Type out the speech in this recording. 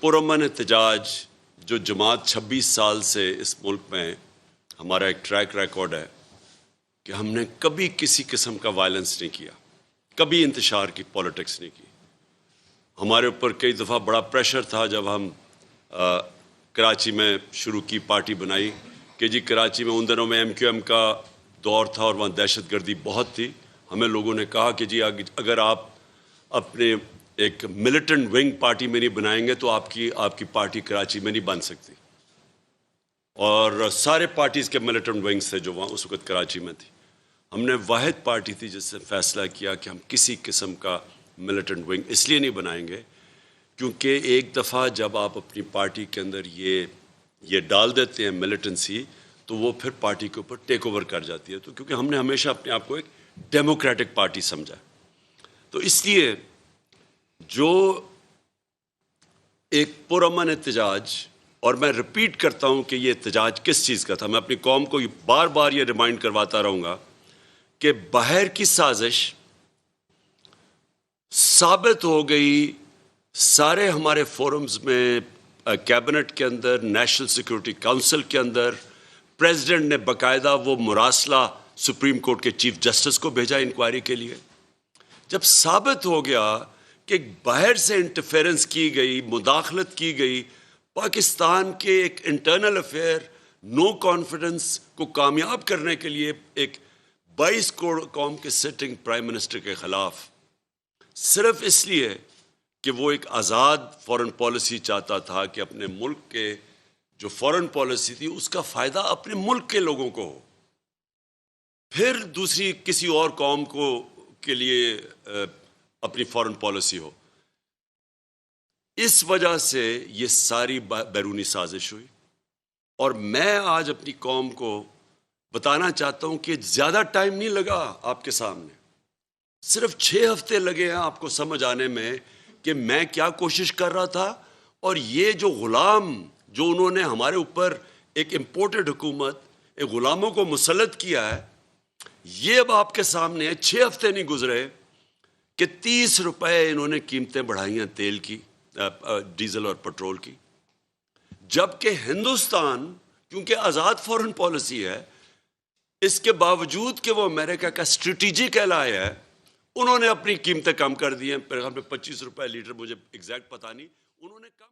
पुरअमन एहतजाज जो जमात 26 साल से इस मुल्क में हमारा एक ट्रैक रिकॉर्ड है कि हमने कभी किसी किस्म का वायलेंस नहीं किया, कभी इंतशार की पॉलिटिक्स नहीं की। हमारे ऊपर कई दफ़ा बड़ा प्रेशर था जब हम कराची में शुरू की, पार्टी बनाई कि जी कराची में उन दिनों में MQM का दौर था और वहाँ दहशत गर्दी बहुत थी। हमें लोगों ने कहा कि जी अगर आप अपने एक मिलिटेंट विंग पार्टी में नहीं बनाएंगे तो आपकी पार्टी कराची में नहीं बन सकती। और सारे पार्टीज़ के मिलिटेंट विंग्स थे जो वहाँ उस वक्त कराची में थी। हमने वाहिद पार्टी थी जिससे फैसला किया कि हम किसी किस्म का मिलिटेंट विंग इसलिए नहीं बनाएंगे क्योंकि एक दफ़ा जब आप अपनी पार्टी के अंदर ये डाल देते हैं मिलिटेंसी, तो वो फिर पार्टी के ऊपर टेक ओवर कर जाती है। तो क्योंकि हमने हमेशा अपने आप को एक डेमोक्रेटिक पार्टी समझा, तो इसलिए जो एक पुरअमन एहतजाज, और मैं रिपीट करता हूँ कि ये एहतजाज किस चीज़ का था, मैं अपनी कौम को बार बार ये रिमाइंड करवाता रहूँगा कि बाहर की साजिश साबित हो गई। सारे हमारे फोरम्स में, कैबिनेट के अंदर, नेशनल सिक्योरिटी काउंसिल के अंदर, प्रेसिडेंट ने बाकायदा वो मुरासला सुप्रीम कोर्ट के चीफ जस्टिस को भेजा इंक्वायरी के लिए। जब साबित हो गया कि बाहर से इंटरफेरेंस की गई, मुदाखलत की गई, पाकिस्तान के एक इंटरनल अफेयर नो कॉन्फिडेंस को कामयाब करने के लिए एक 22 करोड़ कौम के सिटिंग प्राइम मिनिस्टर के खिलाफ, सिर्फ इसलिए कि वो एक आज़ाद फॉरेन पॉलिसी चाहता था कि अपने मुल्क के जो फॉरेन पॉलिसी थी उसका फ़ायदा अपने मुल्क के लोगों को हो, फिर दूसरी किसी और कौम को के लिए अपनी फॉरेन पॉलिसी हो। इस वजह से ये सारी बैरूनी साजिश हुई। और मैं आज अपनी कौम को बताना चाहता हूँ कि ज़्यादा टाइम नहीं लगा आपके सामने, सिर्फ 6 हफ्ते लगे हैं आपको समझ आने में कि मैं क्या कोशिश कर रहा था। और ये जो गुलाम जो उन्होंने हमारे ऊपर एक इम्पोर्टेड हुकूमत, एक गुलामों को मुसल्लत किया है, ये अब आपके सामने है। 6 हफ्ते नहीं गुजरे कि 30 रुपए इन्होंने कीमतें बढ़ाई हैं तेल की, डीजल और पेट्रोल की, जबकि हिंदुस्तान क्योंकि आज़ाद फॉरेन पॉलिसी है, इसके बावजूद कि वो अमेरिका का स्ट्रेटेजिक एलाय है, उन्होंने अपनी कीमतें कम कर दी हैं। 25 रुपए लीटर, मुझे एग्जैक्ट पता नहीं, उन्होंने कम